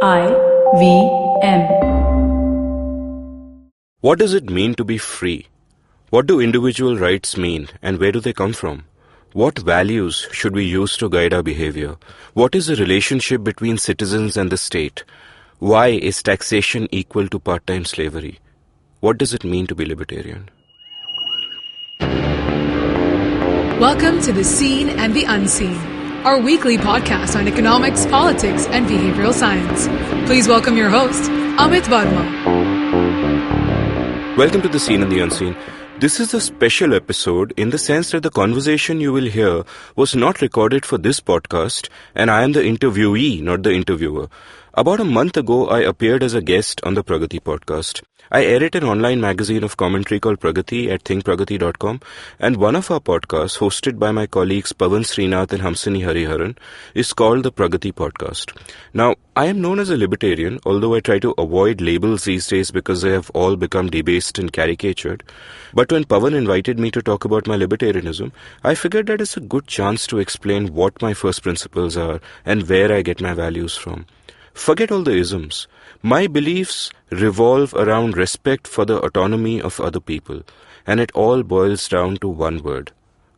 IVM. What does it mean to be free? What do individual rights mean, and where do they come from? What values should we use to guide our behavior? What is the relationship between citizens and the state? Why is taxation equal to part-time slavery? What does it mean to be libertarian? Welcome to The Seen and the Unseen, our weekly podcast on economics, politics, and behavioral science. Please welcome your host, Amit Varma. Welcome to The Seen and the Unseen. This is a special episode in the sense that the conversation you will hear was not recorded for this podcast, and I am the interviewee, not the interviewer. About a month ago, I appeared as a guest on the Pragati Podcast. I edit an online magazine of commentary called Pragati at thinkpragati.com, and one of our podcasts, hosted by my colleagues Pavan Srinath and Hamsini Hariharan, is called the Pragati Podcast. Now, I am known as a libertarian, although I try to avoid labels these days because they have all become debased and caricatured. But when Pavan invited me to talk about my libertarianism, I figured that it's a good chance to explain what my first principles are and where I get my values from. Forget all the isms. My beliefs revolve around respect for the autonomy of other people, and it all boils down to one word: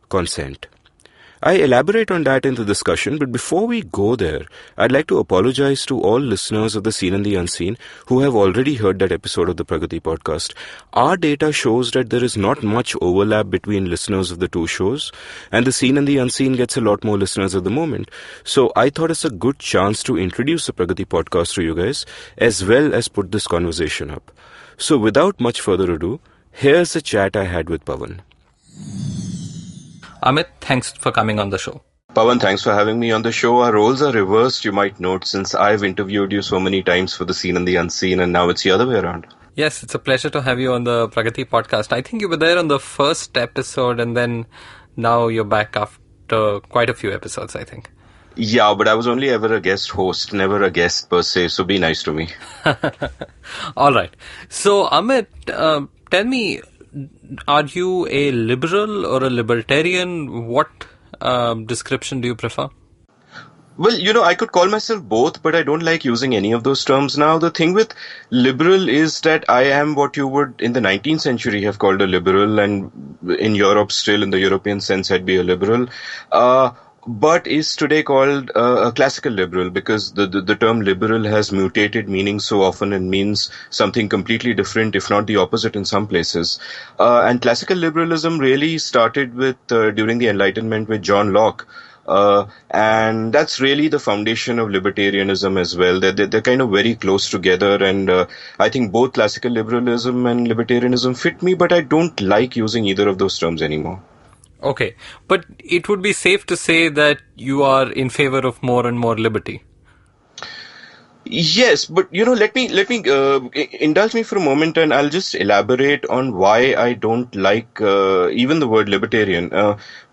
consent. I elaborate on that in the discussion, but before we go there, I'd like to apologize to all listeners of The Seen and the Unseen who have already heard that episode of the Pragati Podcast. Our data shows that there is not much overlap between listeners of the two shows, and The Seen and the Unseen gets a lot more listeners at the moment. So I thought it's a good chance to introduce the Pragati Podcast to you guys, as well as put this conversation up. So without much further ado, here's the chat I had with Pavan. Amit, thanks for coming on the show. Pavan, thanks for having me on the show. Our roles are reversed, you might note, since I've interviewed you so many times for The Seen and the Unseen, and now it's the other way around. Yes, it's a pleasure to have you on the Pragati Podcast. I think you were there on the first episode, and then now you're back after quite a few episodes, I think. Yeah, but I was only ever a guest host, never a guest per se, so be nice to me. All right. So, Amit, tell me, are you a liberal or a libertarian? What description do you prefer? Well, I could call myself both, but I don't like using any of those terms now. The thing with liberal is that I am what you would in the 19th century have called a liberal, and in Europe still in the European sense I'd be a liberal. But is today called a classical liberal because the term liberal has mutated meaning so often and means something completely different, if not the opposite in some places. And classical liberalism really started with during the Enlightenment with John Locke. And that's really the foundation of libertarianism as well. They're kind of very close together, and I think both classical liberalism and libertarianism fit me, but I don't like using either of those terms anymore. Okay, but it would be safe to say that you are in favor of more and more liberty. Yes, but let me indulge me for a moment, and I'll just elaborate on why I don't like even the word libertarian.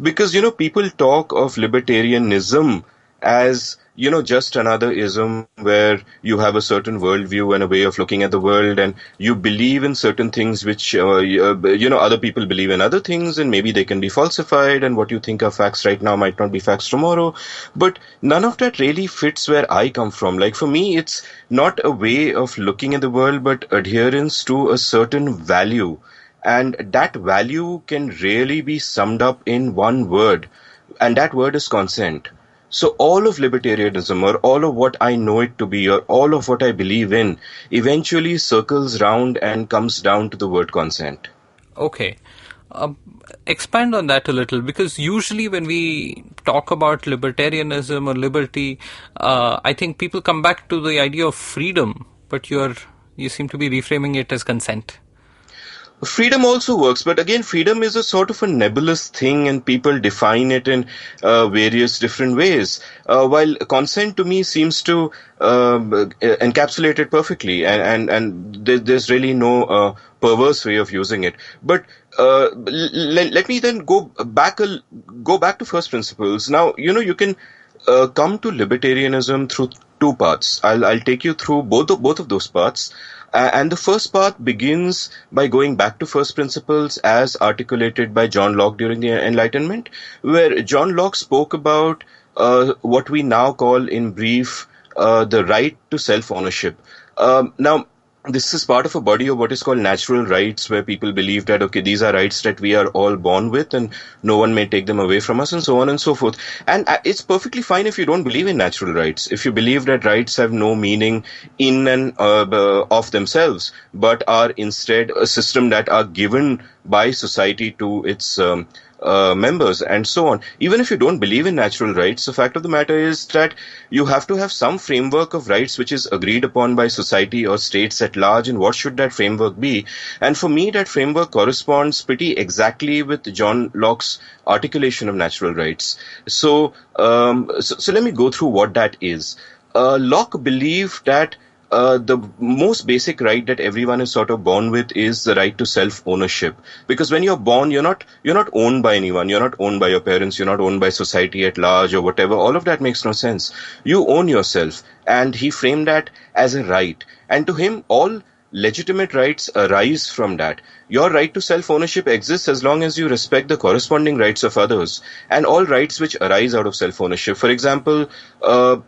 Because people talk of libertarianism as just another ism where you have a certain worldview and a way of looking at the world, and you believe in certain things which other people believe in other things, and maybe they can be falsified, and what you think are facts right now might not be facts tomorrow. But none of that really fits where I come from. Like, for me, it's not a way of looking at the world, but adherence to a certain value, and that value can really be summed up in one word, and that word is consent. So all of libertarianism, or all of what I know it to be, or all of what I believe in, eventually circles round and comes down to the word consent. Okay. Expand on that a little, because usually when we talk about libertarianism or liberty, I think people come back to the idea of freedom, but you seem to be reframing it as consent. Freedom also works, but again, freedom is a sort of a nebulous thing, and people define it in various different ways. While consent to me seems to encapsulate it perfectly, and there's really no perverse way of using it. But let me then go back to first principles. Now, you can come to libertarianism through two paths. I'll take you through both of those paths. And the first path begins by going back to first principles as articulated by John Locke during the Enlightenment, where John Locke spoke about what we now call in brief the right to self-ownership. Now, this is part of a body of what is called natural rights, where people believe that, okay, these are rights that we are all born with and no one may take them away from us, and so on and so forth. And it's perfectly fine if you don't believe in natural rights. If you believe that rights have no meaning in and of themselves, but are instead a system that are given by society to its members and so on. Even if you don't believe in natural rights, the fact of the matter is that you have to have some framework of rights which is agreed upon by society or states at large, and what should that framework be? And for me, that framework corresponds pretty exactly with John Locke's articulation of natural rights. So let me go through what that is. Locke believed that the most basic right that everyone is sort of born with is the right to self-ownership. Because when you're born, you're not owned by anyone. You're not owned by your parents. You're not owned by society at large or whatever. All of that makes no sense. You own yourself. And he framed that as a right. And to him, all legitimate rights arise from that. Your right to self-ownership exists as long as you respect the corresponding rights of others, and all rights which arise out of self-ownership. For example,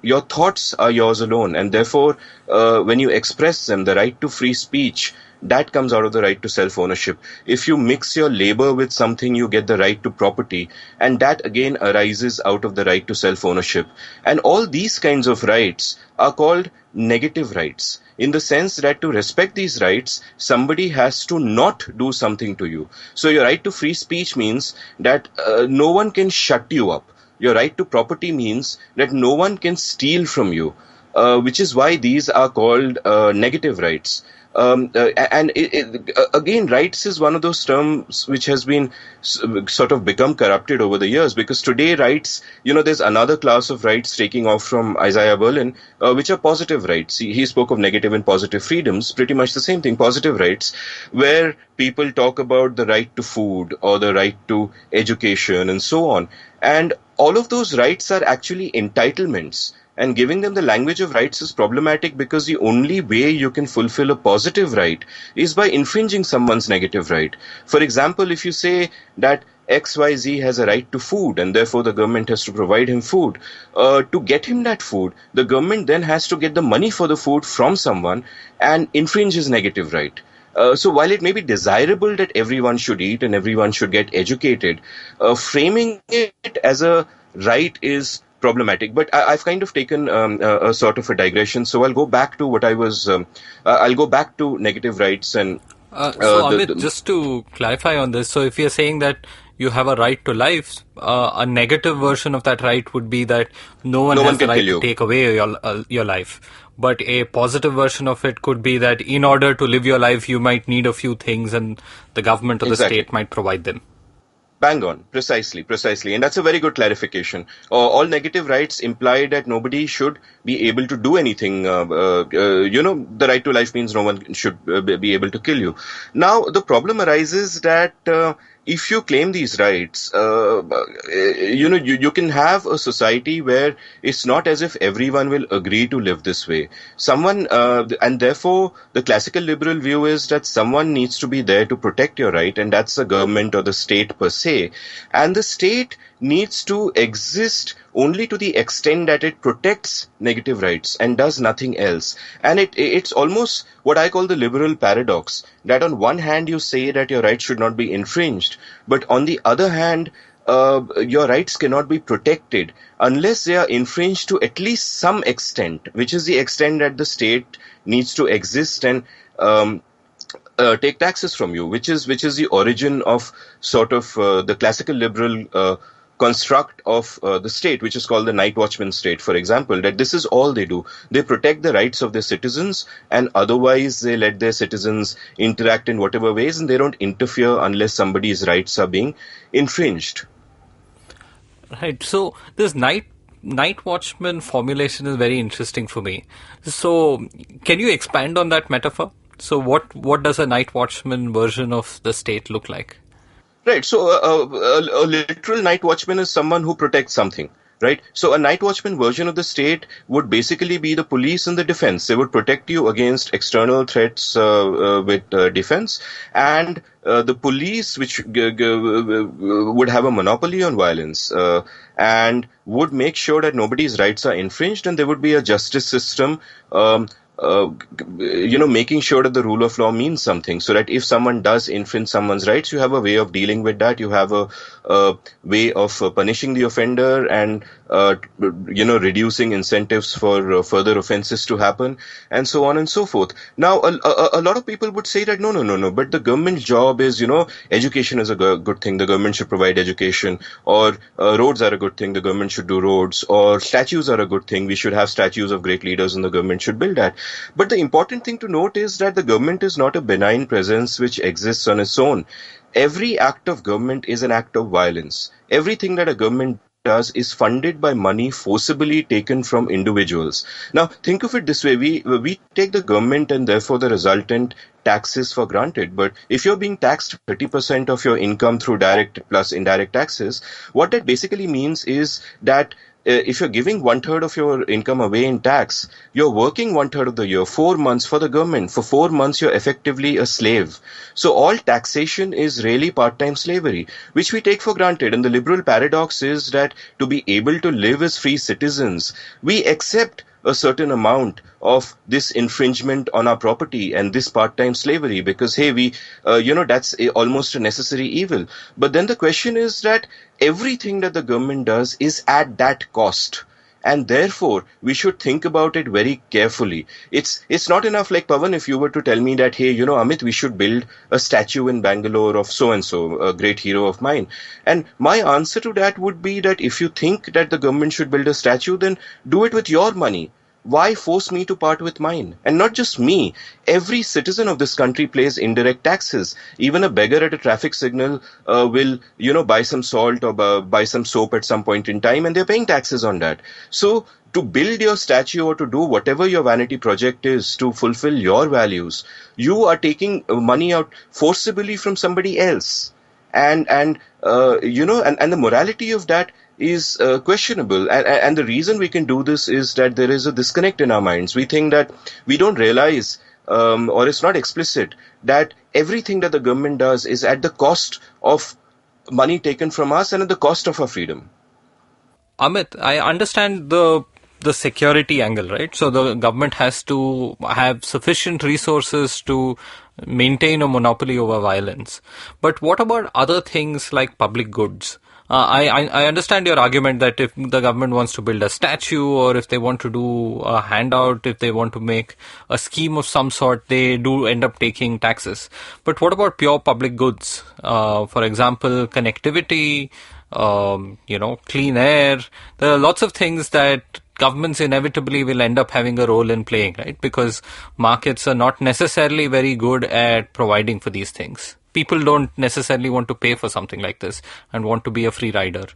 your thoughts are yours alone, and therefore, when you express them, the right to free speech, that comes out of the right to self-ownership. If you mix your labor with something, you get the right to property, and that again arises out of the right to self-ownership. And all these kinds of rights are called negative rights, in the sense that to respect these rights, somebody has to not do something to you. So your right to free speech means that no one can shut you up. Your right to property means that no one can steal from you, which is why these are called negative rights. Again, rights is one of those terms which has been sort of become corrupted over the years, because today rights, there's another class of rights taking off from Isaiah Berlin, which are positive rights. He spoke of negative and positive freedoms, pretty much the same thing, positive rights, where people talk about the right to food or the right to education and so on. And all of those rights are actually entitlements. And giving them the language of rights is problematic, because the only way you can fulfill a positive right is by infringing someone's negative right. For example, if you say that XYZ has a right to food and therefore the government has to provide him food, to get him that food, the government then has to get the money for the food from someone and infringe his negative right. So while it may be desirable that everyone should eat and everyone should get educated, framing it as a right is problematic. But I've kind of taken a sort of a digression, so I'll go back to what I was. I'll go back to negative rights and. Amit, just to clarify on this, so if you're saying that you have a right to life, a negative version of that right would be that no one has the right to take away your life. But a positive version of it could be that in order to live your life, you might need a few things, and the government or the state might provide them. Bang on. Precisely. And that's a very good clarification. All negative rights imply that nobody should be able to do anything. The right to life means no one should be able to kill you. Now, the problem arises that if you claim these rights, you can have a society where it's not as if everyone will agree to live this way. And therefore, the classical liberal view is that someone needs to be there to protect your right, and that's the government or the state per se. And the state needs to exist only to the extent that it protects negative rights and does nothing else. And it's almost what I call the liberal paradox, that on one hand you say that your rights should not be infringed, but on the other hand, your rights cannot be protected unless they are infringed to at least some extent, which is the extent that the state needs to exist and take taxes from you, which is the origin of sort of the classical liberal construct of the state, which is called the night watchman state, for example, that this is all they do. They protect the rights of their citizens, and otherwise they let their citizens interact in whatever ways, and they don't interfere unless somebody's rights are being infringed. Right. So this night watchman formulation is very interesting for me. So can you expand on that metaphor? So what does a night watchman version of the state look like? Right. So a literal night watchman is someone who protects something. right? So a night watchman version of the state would basically be the police and the defense. They would protect you against external threats with defense, and the police, which would have a monopoly on violence and would make sure that nobody's rights are infringed, and there would be a justice system making sure that the rule of law means something, so that if someone does infringe someone's rights, you have a way of dealing with that. You have a way of punishing the offender and, reducing incentives for further offenses to happen, and so on and so forth. Now, a lot of people would say that no, but the government's job is, education is a good thing. The government should provide education, or roads are a good thing. The government should do roads, or statues are a good thing. We should have statues of great leaders and the government should build that. But the important thing to note is that the government is not a benign presence which exists on its own. Every act of government is an act of violence. Everything that a government does is funded by money forcibly taken from individuals. Now, think of it this way. We take the government and therefore the resultant taxes for granted. But if you're being taxed 30% of your income through direct plus indirect taxes, what that basically means is that if you're giving 1/3 of your income away in tax, you're working 1/3 of the year, 4 months for the government. For 4 months, you're effectively a slave. So all taxation is really part-time slavery, which we take for granted. And the liberal paradox is that to be able to live as free citizens, we accept a certain amount of this infringement on our property and this part-time slavery because, hey, that's almost a necessary evil. But then the question is that everything that the government does is at that cost. And therefore, we should think about it very carefully. It's not enough, like Pavan, if you were to tell me that, hey, Amit, we should build a statue in Bangalore of so-and-so, a great hero of mine. And my answer to that would be that if you think that the government should build a statue, then do it with your money. Why force me to part with mine? And not just me. Every citizen of this country pays indirect taxes. Even a beggar at a traffic signal will, buy some salt or buy some soap at some point in time, and they're paying taxes on that. So to build your statue or to do whatever your vanity project is to fulfill your values, you are taking money out forcibly from somebody else. And the morality of that is questionable. And the reason we can do this is that there is a disconnect in our minds. We think that we don't realize, or it's not explicit, that everything that the government does is at the cost of money taken from us and at the cost of our freedom. Amit, I understand the security angle, right? So the government has to have sufficient resources to maintain a monopoly over violence. But what about other things like public goods? I understand your argument that if the government wants to build a statue or if they want to do a handout, if they want to make a scheme of some sort, they do end up taking taxes. But what about pure public goods? For example, connectivity, clean air. There are lots of things that governments inevitably will end up having a role in playing, right? Because markets are not necessarily very good at providing for these things. People don't necessarily want to pay for something like this and want to be a free rider.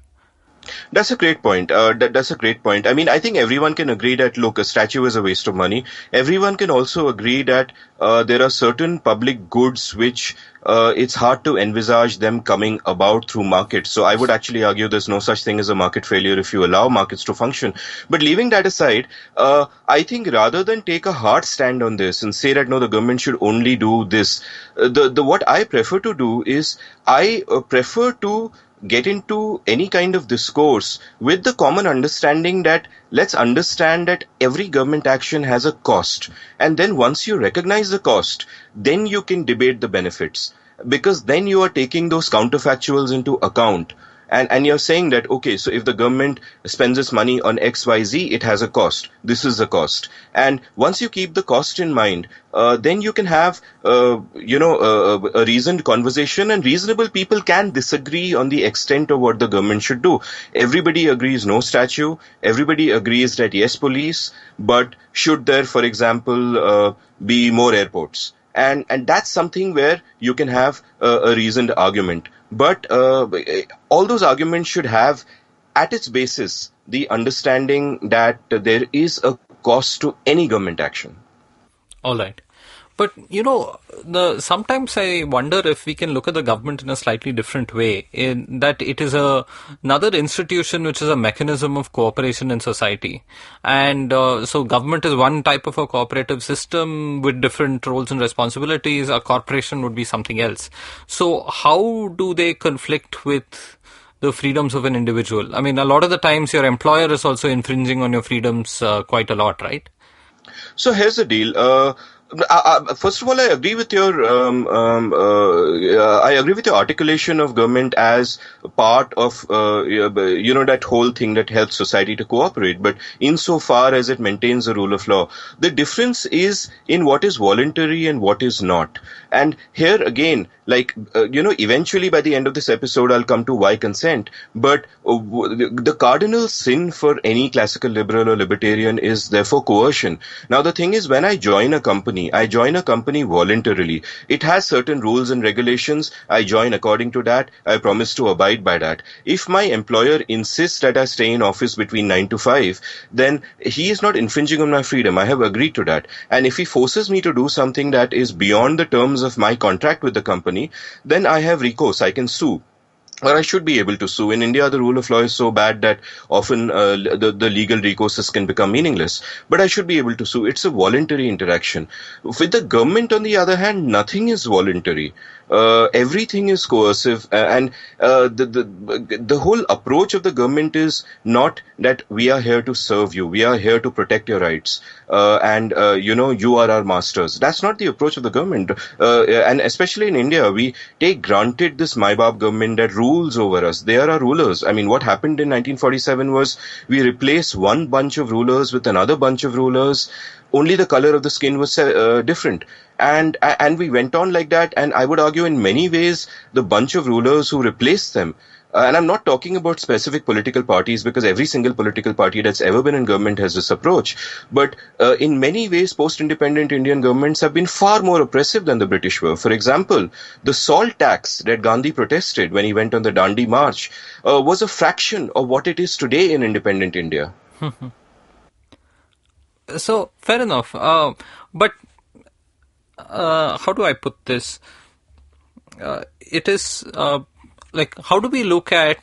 That's a great point. That's a great point. I mean, I think everyone can agree that, look, a statue is a waste of money. Everyone can also agree that there are certain public goods which it's hard to envisage them coming about through markets. So I would actually argue there's no such thing as a market failure if you allow markets to function. But leaving that aside, I think rather than take a hard stand on this and say that, no, the government should only do this, what I prefer to do is I prefer to get into any kind of discourse with the common understanding that let's understand that every government action has a cost. And then once you recognize the cost, then you can debate the benefits, because then you are taking those counterfactuals into account. And you're saying that, okay, so if the government spends its money on XYZ, it has a cost. This is the cost. And once you keep the cost in mind, then you can have, a reasoned conversation, and reasonable people can disagree on the extent of what the government should do. Everybody agrees no statue. Everybody agrees that yes, police, but should there, for example, be more airports? And that's something where you can have a reasoned argument. But all those arguments should have at its basis the understanding that there is a cost to any government action. All right. But, sometimes I wonder if we can look at the government in a slightly different way, in that it is another institution which is a mechanism of cooperation in society. And so government is one type of a cooperative system with different roles and responsibilities. A corporation would be something else. So how do they conflict with the freedoms of an individual? I mean, a lot of the times your employer is also infringing on your freedoms quite a lot, right? So here's the deal. First of all, I agree with your articulation of government as part of that whole thing that helps society to cooperate. But insofar as it maintains the rule of law, the difference is in what is voluntary and what is not. And here again, eventually by the end of this episode, I'll come to why consent. But the cardinal sin for any classical liberal or libertarian is therefore coercion. Now, the thing is, when I join a company voluntarily. It has certain rules and regulations. I join according to that. I promise to abide by that. If my employer insists that I stay in office between 9 to 5, then he is not infringing on my freedom. I have agreed to that. And if he forces me to do something that is beyond the terms of my contract with the company, then I have recourse. I can sue. Or I should be able to sue. In India, the rule of law is so bad that often the legal recourses can become meaningless. But I should be able to sue. It's a voluntary interaction. With the government, on the other hand, nothing is voluntary. Everything is coercive, and the whole approach of the government is not that we are here to serve you, we are here to protect your rights, and you are our masters. That's not the approach of the government, and especially in India, we take granted this Mai-Baap government that rules over us. They are our rulers. I mean, what happened in 1947 was we replaced one bunch of rulers with another bunch of rulers. Only the color of the skin was different. And we went on like that. And I would argue in many ways, the bunch of rulers who replaced them, and I'm not talking about specific political parties because every single political party that's ever been in government has this approach. But in many ways, post-independent Indian governments have been far more oppressive than the British were. For example, the salt tax that Gandhi protested when he went on the Dandi March was a fraction of what it is today in independent India. So, fair enough. But how do I put this? It is how do we look at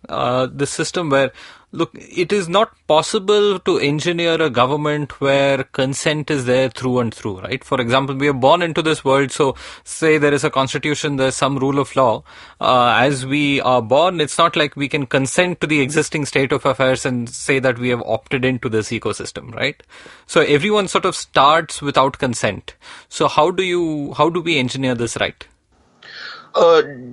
the system where, look, it is not possible to engineer a government where consent is there through and through, right? For example, we are born into this world, so say there is a constitution, there's some rule of law. As we are born, it's not like we can consent to the existing state of affairs and say that we have opted into this ecosystem, right? So everyone sort of starts without consent. So how do we engineer this right?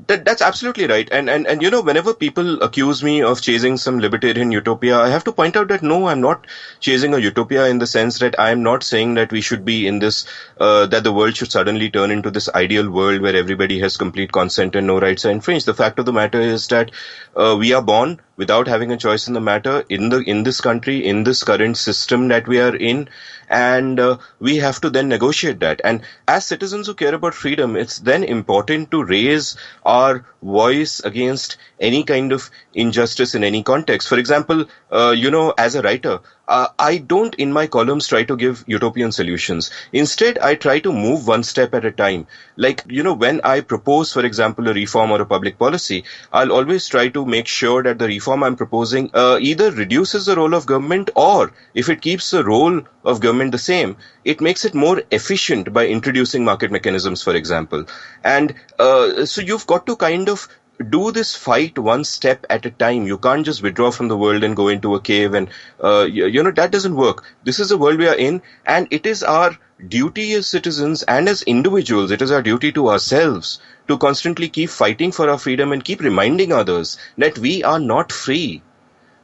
That's absolutely right. And whenever people accuse me of chasing some libertarian utopia, I have to point out that no, I'm not chasing a utopia in the sense that I'm not saying that we should be in this, that the world should suddenly turn into this ideal world where everybody has complete consent and no rights are infringed. The fact of the matter is that we are born without having a choice in the matter in this country, in this current system that we are in. And we have to then negotiate that. And as citizens who care about freedom, it's then important to raise our voice against any kind of injustice in any context. For example, as a writer, I don't in my columns try to give utopian solutions. Instead, I try to move one step at a time. When I propose, for example, a reform or a public policy, I'll always try to make sure that the reform I'm proposing either reduces the role of government, or if it keeps the role of government the same, it makes it more efficient by introducing market mechanisms, for example. And so you've got to kind of do this fight one step at a time. You can't just withdraw from the world and go into a cave and, that doesn't work. This is the world we are in, and it is our duty as citizens and as individuals, it is our duty to ourselves to constantly keep fighting for our freedom and keep reminding others that we are not free.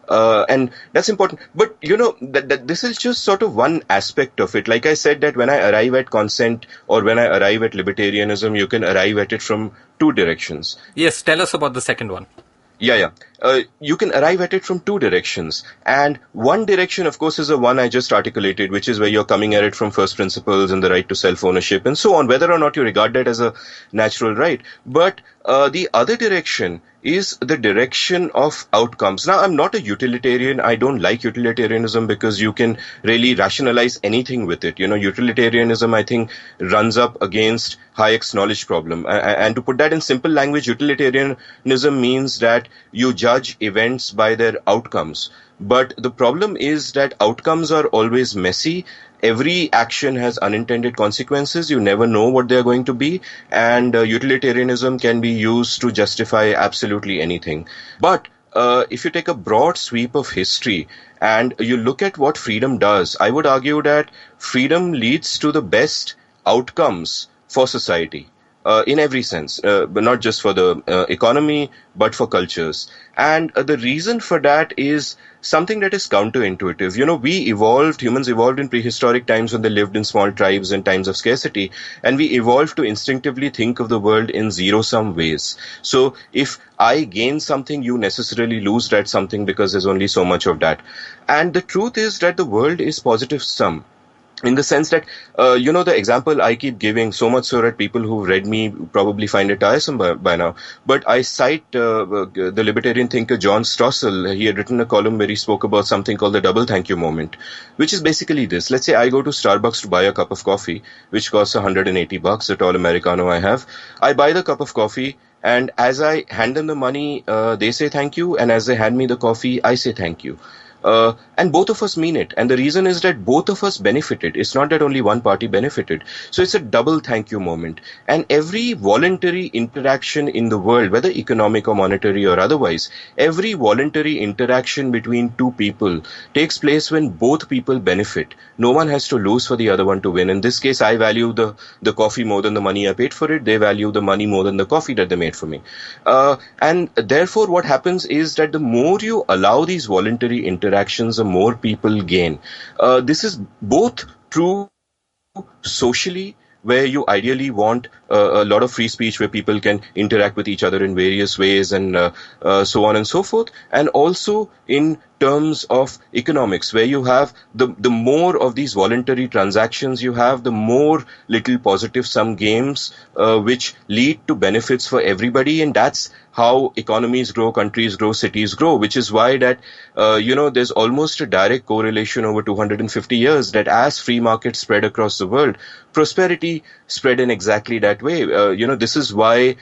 And that's important. But, that this is just sort of one aspect of it. Like I said, that when I arrive at consent or when I arrive at libertarianism, you can arrive at it from two directions. Yes, tell us about the second one. Yeah. You can arrive at it from two directions. And one direction, of course, is the one I just articulated, which is where you're coming at it from first principles and the right to self-ownership and so on, whether or not you regard that as a natural right. But The other direction is the direction of outcomes. Now, I'm not a utilitarian. I don't like utilitarianism because you can really rationalize anything with it. Utilitarianism, I think, runs up against Hayek's knowledge problem. And to put that in simple language, utilitarianism means that you judge events by their outcomes. But the problem is that outcomes are always messy. Every action has unintended consequences. You never know what they are going to be. And utilitarianism can be used to justify absolutely anything. But if you take a broad sweep of history and you look at what freedom does, I would argue that freedom leads to the best outcomes for society. In every sense, but not just for the economy, but for cultures. And the reason for that is something that is counterintuitive. Humans evolved in prehistoric times when they lived in small tribes in times of scarcity, and we evolved to instinctively think of the world in zero-sum ways. So if I gain something, you necessarily lose that something because there's only so much of that. And the truth is that the world is positive sum. In the sense that, the example I keep giving, so much so that people who've read me probably find it tiresome by now. But I cite the libertarian thinker John Stossel. He had written a column where he spoke about something called the double thank you moment, which is basically this. Let's say I go to Starbucks to buy a cup of coffee, which costs $180, a tall Americano I have. I buy the cup of coffee, and as I hand them the money, they say thank you, and as they hand me the coffee, I say thank you. And both of us mean it. And the reason is that both of us benefited. It's not that only one party benefited. So it's a double thank you moment. And every voluntary interaction in the world, whether economic or monetary or otherwise, every voluntary interaction between two people takes place when both people benefit. No one has to lose for the other one to win. In this case, I value the coffee more than the money I paid for it. They value the money more than the coffee that they made for me. And therefore, what happens is that the more you allow these voluntary interactions, the more people gain. This is both true socially, where you ideally want a lot of free speech where people can interact with each other in various ways and so on and so forth, and also in terms of economics, where you have the more of these voluntary transactions you have, the more little positive sum games which lead to benefits for everybody. And that's how economies grow, countries grow, cities grow, which is why that, there's almost a direct correlation over 250 years that as free markets spread across the world, prosperity spread in exactly that way. This is why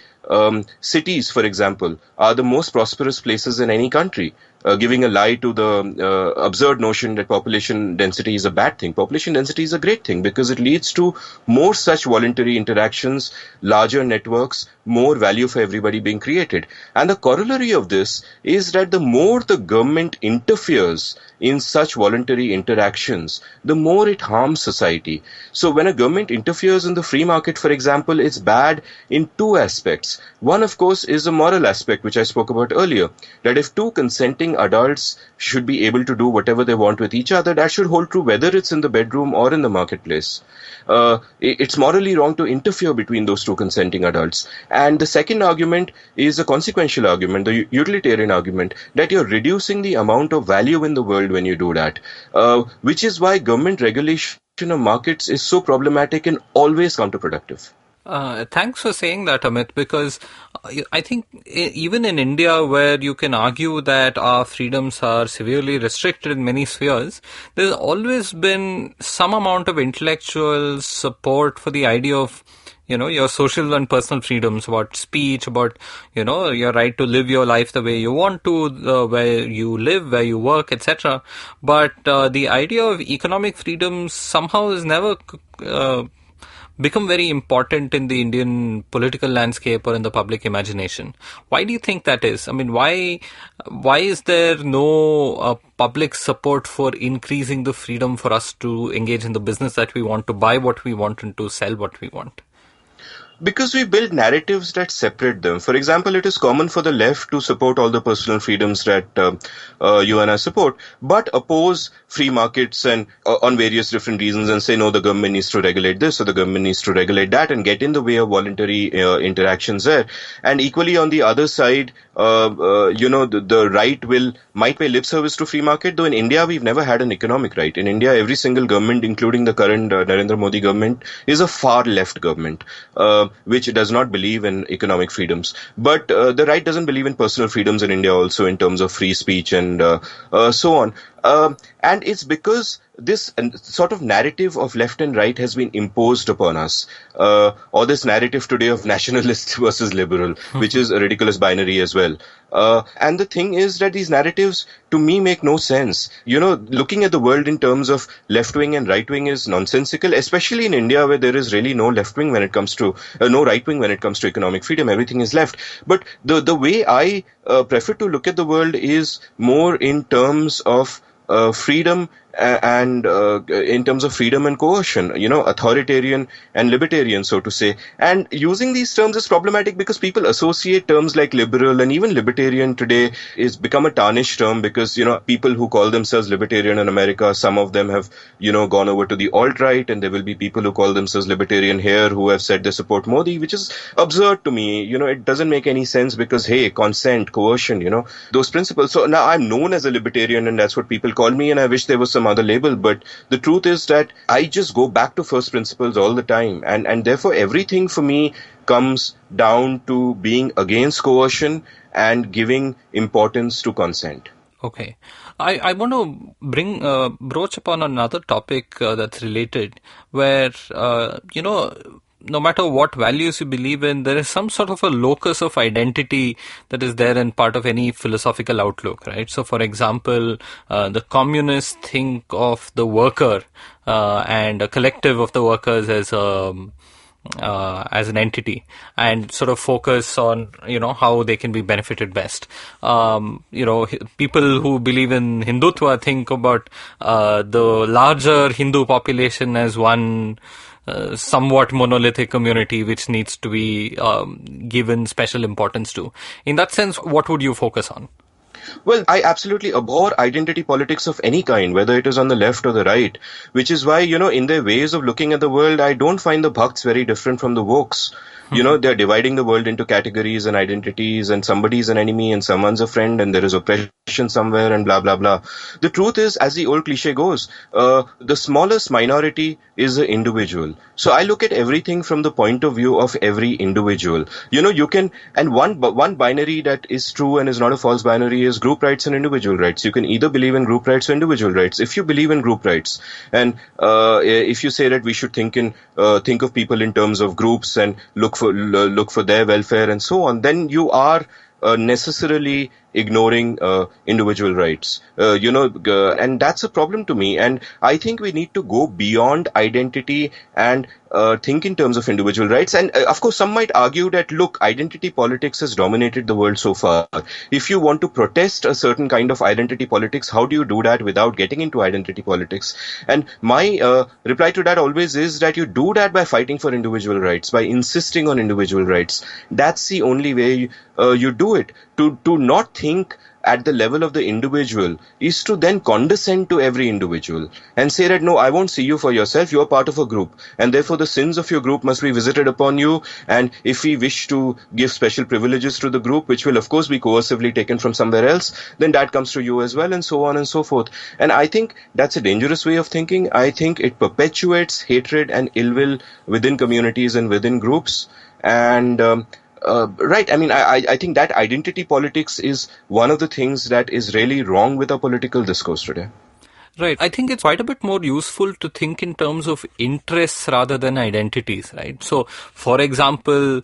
cities, for example, are the most prosperous places in any country. Giving a lie to the absurd notion that population density is a bad thing. Population density is a great thing because it leads to more such voluntary interactions, larger networks, more value for everybody being created. And the corollary of this is that the more the government interferes in such voluntary interactions, the more it harms society. So when a government interferes in the free market, for example, it's bad in two aspects. One, of course, is a moral aspect, which I spoke about earlier, that if two consenting adults should be able to do whatever they want with each other, that should hold true whether it's in the bedroom or in the marketplace. It's morally wrong to interfere between those two consenting adults. And the second argument is a consequential argument, the utilitarian argument, that you're reducing the amount of value in the world when you do that, which is why government regulation of markets is so problematic and always counterproductive. Thanks for saying that, Amit, because I think even in India, where you can argue that our freedoms are severely restricted in many spheres, there's always been some amount of intellectual support for the idea of, your social and personal freedoms, about speech, about, your right to live your life the way you want to, where you live, where you work, etc. But the idea of economic freedoms somehow is never become very important in the Indian political landscape or in the public imagination. Why do you think that is? I mean, why is there no public support for increasing the freedom for us to engage in the business that we want, to buy what we want and to sell what we want? Because we build narratives that separate them. For example, it is common for the left to support all the personal freedoms that you and I support, but oppose free markets and on various different reasons and say, no, the government needs to regulate this or the government needs to regulate that, and get in the way of voluntary interactions there. And equally on the other side, the right might pay lip service to free market, though in India we've never had an economic right. In India, every single government, including the current Narendra Modi government, is a far left government. which does not believe in economic freedoms. But the right doesn't believe in personal freedoms in India also, in terms of free speech and so on. And it's because this sort of narrative of left and right has been imposed upon us, or this narrative today of nationalist versus liberal, which is a ridiculous binary as well. And the thing is that these narratives, to me, make no sense. Looking at the world in terms of left-wing and right-wing is nonsensical, especially in India, where there is really no left-wing when it comes to, no right-wing when it comes to economic freedom. Everything is left. But the way I prefer to look at the world is more in terms of freedom and in terms of freedom and coercion, authoritarian and libertarian, so to say. And using these terms is problematic because people associate terms like liberal and even libertarian today is become a tarnished term because, people who call themselves libertarian in America, some of them have, gone over to the alt-right, and there will be people who call themselves libertarian here who have said they support Modi, which is absurd to me. It doesn't make any sense because, hey, consent, coercion, those principles. So now I'm known as a libertarian and that's what people call me, and I wish there was some other label, but the truth is that I just go back to first principles all the time, and therefore everything for me comes down to being against coercion and giving importance to consent. Okay. I want to broach upon another topic that's related, where, no matter what values you believe in, there is some sort of a locus of identity that is there in part of any philosophical outlook, right? So, for example, the communists think of the worker and a collective of the workers as an entity, and sort of focus on, how they can be benefited best. People who believe in Hindutva think about the larger Hindu population as one somewhat monolithic community which needs to be given special importance to. In that sense, what would you focus on? Well, I absolutely abhor identity politics of any kind, whether it is on the left or the right, which is why, in their ways of looking at the world, I don't find the Bhakts very different from the Vokes. They're dividing the world into categories and identities, and somebody's an enemy and someone's a friend, and there is oppression somewhere and blah, blah, blah. The truth is, as the old cliche goes, the smallest minority is the individual. So I look at everything from the point of view of every individual. You can, and one binary that is true and is not a false binary is group rights and individual rights. You can either believe in group rights or individual rights. If you believe in group rights, and if you say that we should think of people in terms of groups and look for their welfare and so on, then you are necessarily ignoring individual rights, and that's a problem to me. And I think we need to go beyond identity and think in terms of individual rights. And of course, some might argue that, look, identity politics has dominated the world so far. If you want to protest a certain kind of identity politics, how do you do that without getting into identity politics? And my reply to that always is that you do that by fighting for individual rights, by insisting on individual rights. That's the only way you do it. To not think at the level of the individual is to then condescend to every individual and say that, no, I won't see you for yourself, you are part of a group, and therefore the sins of your group must be visited upon you, and if we wish to give special privileges to the group, which will of course be coercively taken from somewhere else, then that comes to you as well, and so on and so forth. And I think that's a dangerous way of thinking. I think it perpetuates hatred and ill will within communities and within groups. And right. I mean, I think that identity politics is one of the things that is really wrong with our political discourse today. Right. I think it's quite a bit more useful to think in terms of interests rather than identities, right? So, for example,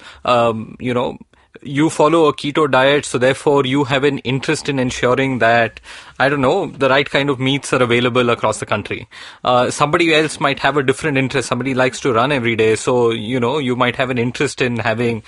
you follow a keto diet, so therefore you have an interest in ensuring that, I don't know, the right kind of meats are available across the country. Somebody else might have a different interest. Somebody likes to run every day, so, you might have an interest in having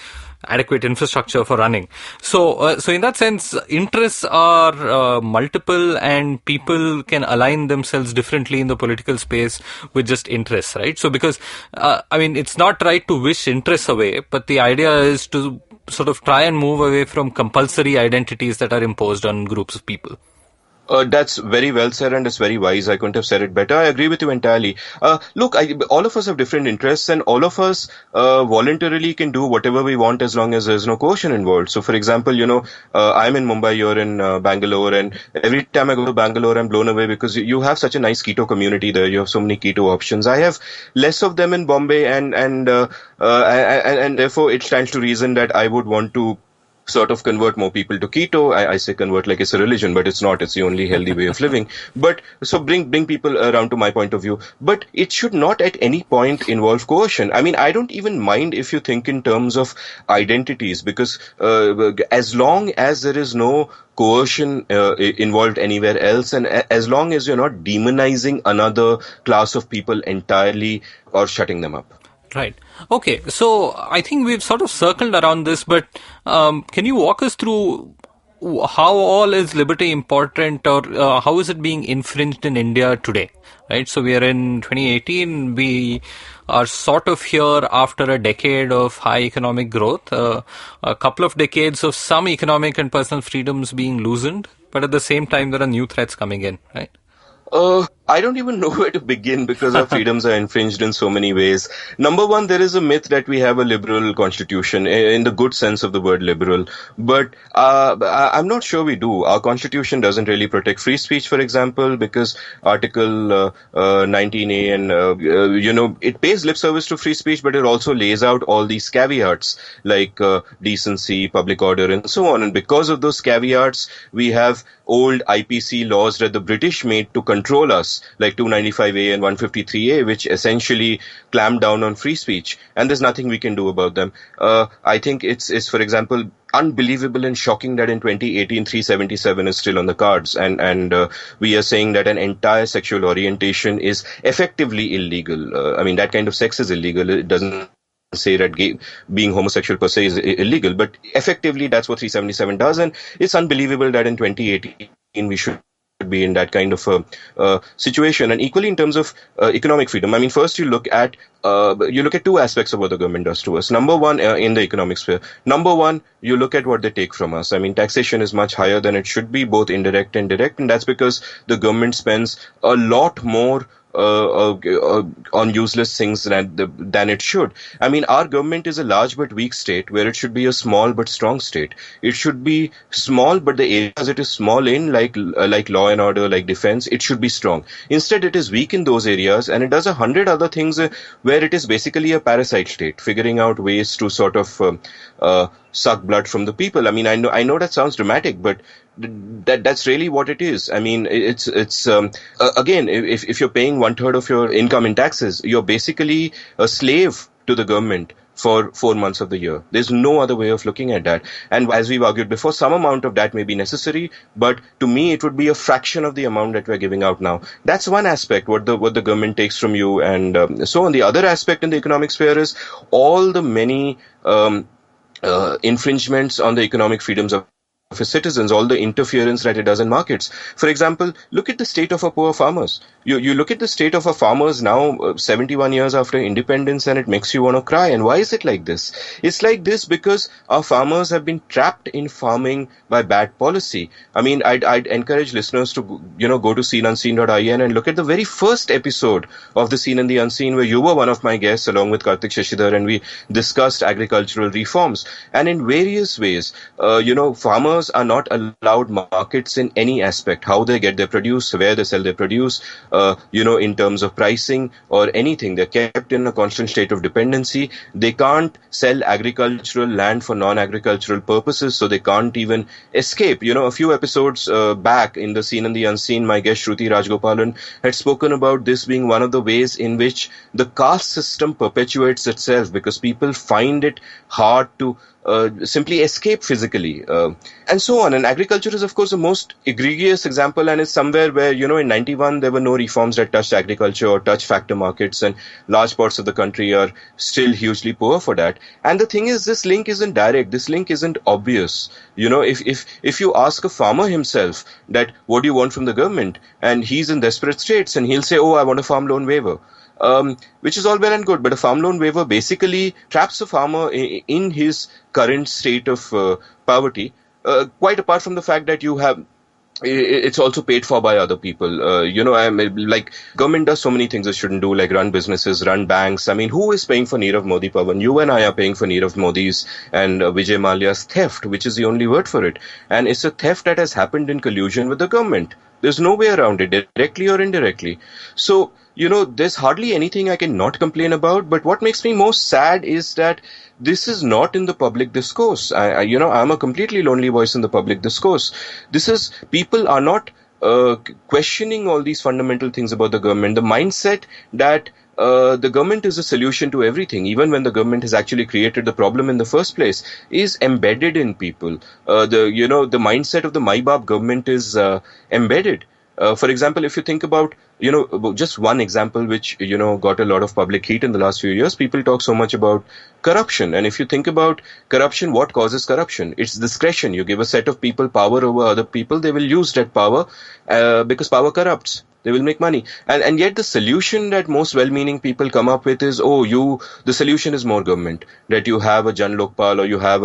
adequate infrastructure for running. So in that sense, interests are multiple, and people can align themselves differently in the political space with just interests, right? So because, it's not right to wish interests away, but the idea is to sort of try and move away from compulsory identities that are imposed on groups of people. That's very well said, and it's very wise. I couldn't have said it better. I agree with you entirely. Look, all of us have different interests, and all of us voluntarily can do whatever we want as long as there's no coercion involved. So, for example, I'm in Mumbai, you're in Bangalore, and every time I go to Bangalore, I'm blown away because you have such a nice keto community there. You have so many keto options. I have less of them in Bombay, and therefore it stands to reason that I would want to sort of convert more people to keto. I say convert like it's a religion, but it's not. It's the only healthy way of living. But so bring people around to my point of view. But it should not at any point involve coercion. I mean, I don't even mind if you think in terms of identities, because as long as there is no coercion involved anywhere else, and as long as you're not demonizing another class of people entirely or shutting them up. Right. Okay. So I think we've sort of circled around this, but can you walk us through how all is liberty important, or how is it being infringed in India today? Right. So we are in 2018. We are sort of here after a decade of high economic growth, a couple of decades of some economic and personal freedoms being loosened, but at the same time there are new threats coming in. Right. I don't even know where to begin because our freedoms are infringed in so many ways. Number one, there is a myth that we have a liberal constitution in the good sense of the word liberal, but I'm not sure we do. Our constitution doesn't really protect free speech, for example, because Article 19A and it pays lip service to free speech, but it also lays out all these caveats like decency, public order, and so on. And because of those caveats, we have old IPC laws that the British made to control us, like 295A and 153A, which essentially clamp down on free speech, and there's nothing we can do about them. I think it's for example, unbelievable and shocking that in 2018 377 is still on the cards, and we are saying that an entire sexual orientation is effectively illegal. I mean, that kind of sex is illegal. It doesn't say that being homosexual per se is illegal, but effectively that's what 377 does, and it's unbelievable that in 2018 we should be in that kind of a situation. And equally in terms of economic freedom, I mean, first you look at two aspects of what the government does to us. Number one, in the economic sphere, you look at what they take from us. I mean, taxation is much higher than it should be, both indirect and direct, and that's because the government spends a lot more on useless things than it should. I mean, our government is a large but weak state where it should be a small but strong state. It should be small, but the areas it is small in, like law and order, like defense, it should be strong. Instead, it is weak in those areas, and it does 100 other things where it is basically a parasite state, figuring out ways to sort of suck blood from the people. I mean, I know that sounds dramatic, but that's really what it is. I mean, it's again, if you're paying 1/3 of your income in taxes, you're basically a slave to the government for 4 months of the year. There's no other way of looking at that. And as we've argued before, some amount of that may be necessary, but to me, it would be a fraction of the amount that we're giving out now. That's one aspect, what the government takes from you. And so on. The other aspect in the economic sphere is all the many infringements on the economic freedoms of its citizens, all the interference that it does in markets. For example, look at the state of our poor farmers. You look at the state of our farmers now, 71 years after independence, and it makes you want to cry. And why is it like this? It's like this because our farmers have been trapped in farming by bad policy. I mean, I'd encourage listeners to go to seenunseen.in and look at the very first episode of The Seen and the Unseen, where you were one of my guests along with Karthik Shashidhar, and we discussed agricultural reforms. And in various ways, farmers are not allowed markets in any aspect, how they get their produce, where they sell their produce, in terms of pricing or anything. They're kept in a constant state of dependency. They can't sell agricultural land for non-agricultural purposes, so they can't even escape. A few episodes back in The Seen and the Unseen, my guest Shruti Rajgopalan had spoken about this being one of the ways in which the caste system perpetuates itself, because people find it hard to simply escape physically, and so on. And agriculture is, of course, the most egregious example, and it's somewhere where, in 91, there were no reforms that touched agriculture or touched factor markets, and large parts of the country are still hugely poor for that. And the thing is, this link isn't direct, this link isn't obvious. If you ask a farmer himself that, what do you want from the government? And he's in desperate straits, and he'll say, I want a farm loan waiver. Which is all well and good, but a farm loan waiver basically traps a farmer in his current state of poverty, quite apart from the fact that you have it's also paid for by other people. I'm like, government does so many things it shouldn't do, like run businesses, run banks. I mean, who is paying for Nirav Modi, Pavan? You and I are paying for Nirav Modi's and Vijay Mallya's theft, which is the only word for it. And it's a theft that has happened in collusion with the government. There's no way around it, directly or indirectly. So, there's hardly anything I can not complain about. But what makes me most sad is that this is not in the public discourse. I'm a completely lonely voice in the public discourse. People are not questioning all these fundamental things about the government. The mindset that the government is a solution to everything, even when the government has actually created the problem in the first place, is embedded in people. The mindset of the Mai Baap government is embedded. For example, if you think about, just one example which, got a lot of public heat in the last few years, people talk so much about corruption. And if you think about corruption, what causes corruption? It's discretion. You give a set of people power over other people, they will use that power because power corrupts. They will make money. And yet the solution that most well-meaning people come up with is, the solution is more government. That you have a Jan Lokpal, or you have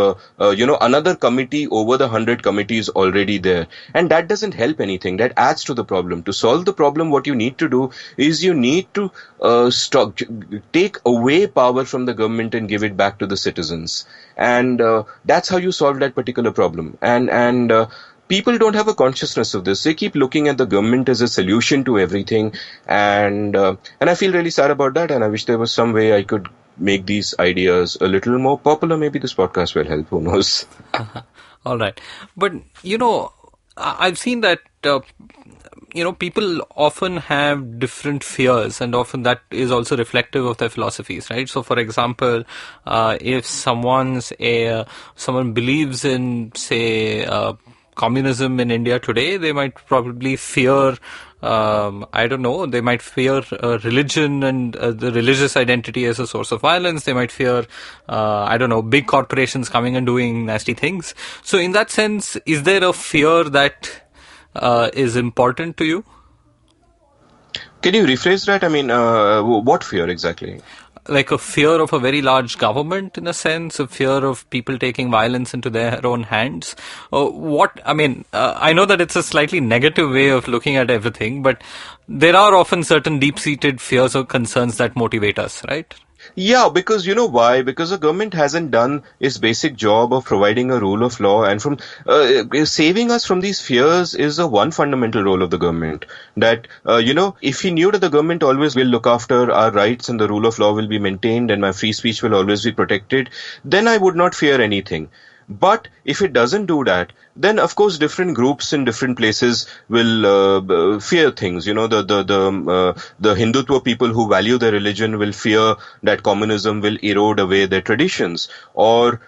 another committee over the 100 committees already there. And that doesn't help anything. That adds to the problem. To solve the problem, what you need to do is you need to take away power from the government and give it back to the citizens. And that's how you solve that particular problem. And people don't have a consciousness of this. They keep looking at the government as a solution to everything. And I feel really sad about that. And I wish there was some way I could make these ideas a little more popular. Maybe this podcast will help. Who knows? All right. But, I've seen that, people often have different fears, and often that is also reflective of their philosophies, right? So, for example, if someone believes in, say, communism in India today, they might probably fear, they might fear religion and the religious identity as a source of violence. They might fear, big corporations coming and doing nasty things. So in that sense, is there a fear that is important to you? Can you rephrase that? I mean, what fear exactly? Like a fear of a very large government, in a sense, a fear of people taking violence into their own hands. I know that it's a slightly negative way of looking at everything, but there are often certain deep-seated fears or concerns that motivate us, right? Yeah, because you know why? Because the government hasn't done its basic job of providing a rule of law, and from saving us from these fears is the one fundamental role of the government. That, if he knew that the government always will look after our rights and the rule of law will be maintained and my free speech will always be protected, then I would not fear anything. But if it doesn't do that, then of course different groups in different places will fear things. The Hindutva people who value their religion will fear that communism will erode away their traditions, or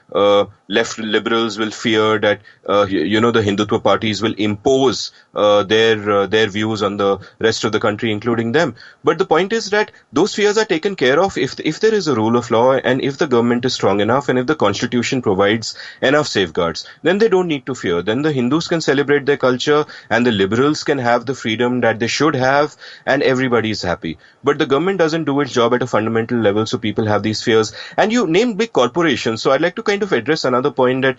left liberals will fear that the Hindutva parties will impose their views on the rest of the country, including them. But the point is that those fears are taken care of if there is a rule of law, and if the government is strong enough, and if the constitution provides enough safeguards, then they don't need to fear. Then the Hindus can celebrate their culture, and the liberals can have the freedom that they should have, and everybody is happy. But the government doesn't do its job at a fundamental level, so people have these fears. And you named big corporations, so I'd like to kind of address another point that,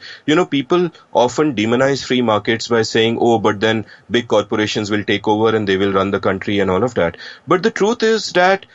people often demonize free markets by saying, but then big corporations will take over and they will run the country and all of that. But the truth is that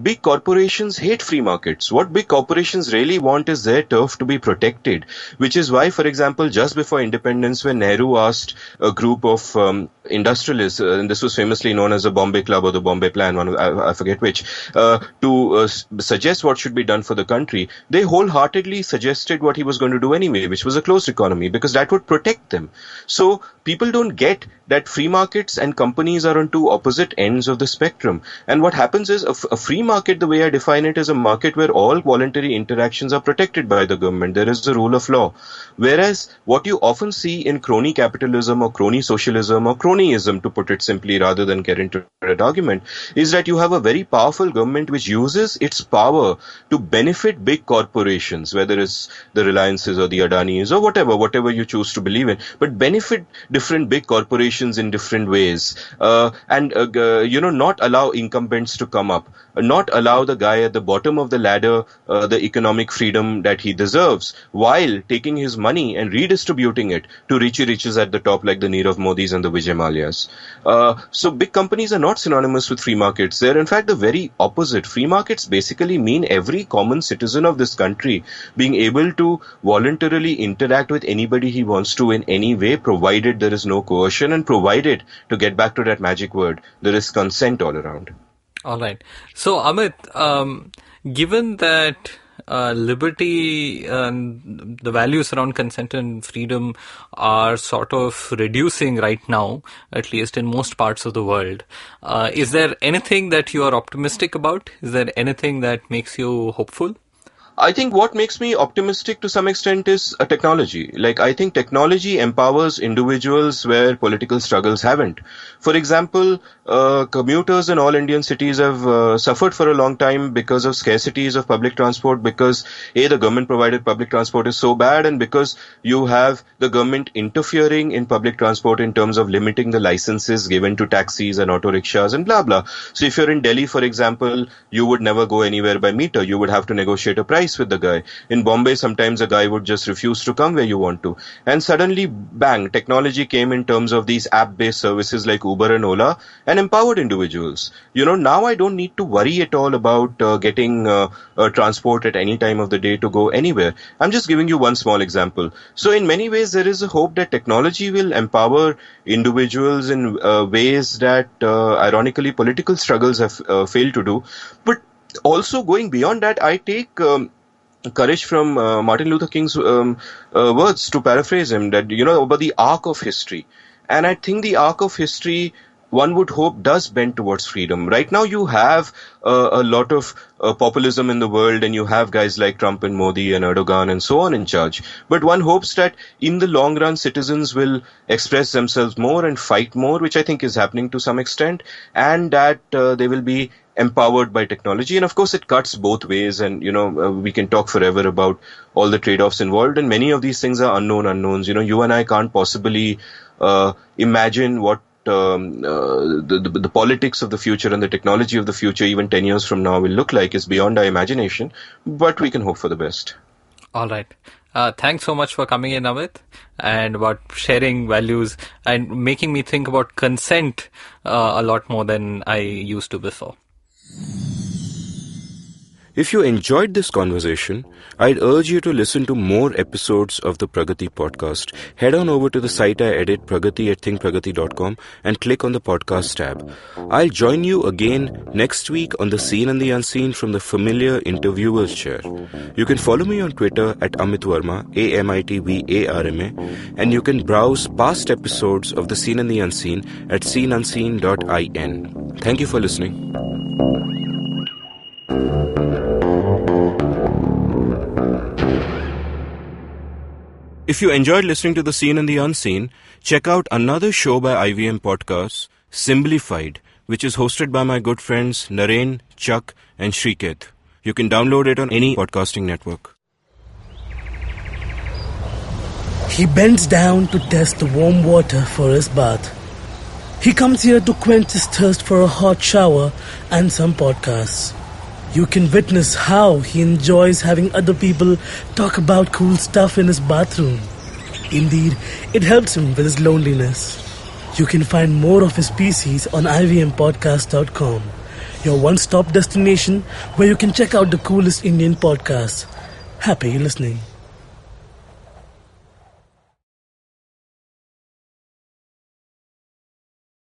big corporations hate free markets. What big corporations really want is their turf to be protected, which is why, for example, just before independence, when Nehru asked a group of industrialists, and this was famously known as the Bombay Club or the Bombay Plan, I forget which, to suggest what should be done for the country, they wholeheartedly suggested what he was going to do anyway, which was a closed economy, because that would protect them. So people don't get that free markets and companies are on two opposite ends of the spectrum. And what happens is a free market, the way I define it, is a market where all voluntary interactions are protected by the government. There is the rule of law. Whereas what you often see in crony capitalism or crony socialism or cronyism, to put it simply, rather than get into that argument, is that you have a very powerful government which uses its power to benefit big corporations, whether it's the Reliances or the Adanis or whatever you choose to believe in, but benefit different big corporations in different ways, and not allow incumbents to come up. not allow the guy at the bottom of the ladder the economic freedom that he deserves, while taking his money and redistributing it to riches at the top, like the Nirav Modis and the Vijay Malias. So big companies are not synonymous with free markets. They're in fact the very opposite. Free markets basically mean every common citizen of this country being able to voluntarily interact with anybody he wants to in any way, provided there is no coercion, and provided, to get back to that magic word, there is consent all around. All right. So, Amit, given that liberty and the values around consent and freedom are sort of reducing right now, at least in most parts of the world, is there anything that you are optimistic about? Is there anything that makes you hopeful? I think what makes me optimistic to some extent is technology. Like, I think technology empowers individuals where political struggles haven't. For example, commuters in all Indian cities have suffered for a long time because of scarcities of public transport, because the government provided public transport is so bad, and because you have the government interfering in public transport in terms of limiting the licenses given to taxis and auto rickshaws and blah blah. So if you're in Delhi, for example, you would never go anywhere by meter. You would have to negotiate a price with the guy. In Bombay, sometimes a guy would just refuse to come where you want to. And suddenly, bang, technology came in terms of these app-based services like Uber and Ola and empowered individuals. Now I don't need to worry at all about getting transport at any time of the day to go anywhere. I'm just giving you one small example. So in many ways, there is a hope that technology will empower individuals in ways that, ironically, political struggles have failed to do. But also, going beyond that, I take courage from Martin Luther King's words, to paraphrase him, that, about the arc of history. And I think the arc of history, one would hope, does bend towards freedom. Right now, you have a lot of populism in the world, and you have guys like Trump and Modi and Erdogan and so on in charge. But one hopes that in the long run, citizens will express themselves more and fight more, which I think is happening to some extent, and that they will be empowered by technology. And of course, it cuts both ways, and we can talk forever about all the trade-offs involved, and many of these things are unknown unknowns. You and I can't possibly imagine what the politics of the future and the technology of the future, even 10 years from now, will look like. Is beyond our imagination, but we can hope for the best. All right. Thanks so much for coming in, Amit, and about sharing values and making me think about consent a lot more than I used to before. If you enjoyed this conversation, I'd urge you to listen to more episodes of the Pragati Podcast. Head on over to the site I edit, Pragati at thinkpragati.com, and click on the podcast tab. I'll join you again next week on The Seen and the Unseen from the familiar interviewer's chair. You can follow me on Twitter at Amit Varma, AmitVarma, and you can browse past episodes of The Seen and the Unseen at seenunseen.in. Thank you for listening. If you enjoyed listening to The Seen and the Unseen, check out another show by IVM Podcasts, Simplified, which is hosted by my good friends Naren, Chuck, and Shriketh. You can download it on any podcasting network. He bends down to test the warm water for his bath. He comes here to quench his thirst for a hot shower and some podcasts. You can witness how he enjoys having other people talk about cool stuff in his bathroom. Indeed, it helps him with his loneliness. You can find more of his pieces on ivmpodcast.com, your one-stop destination where you can check out the coolest Indian podcasts. Happy listening.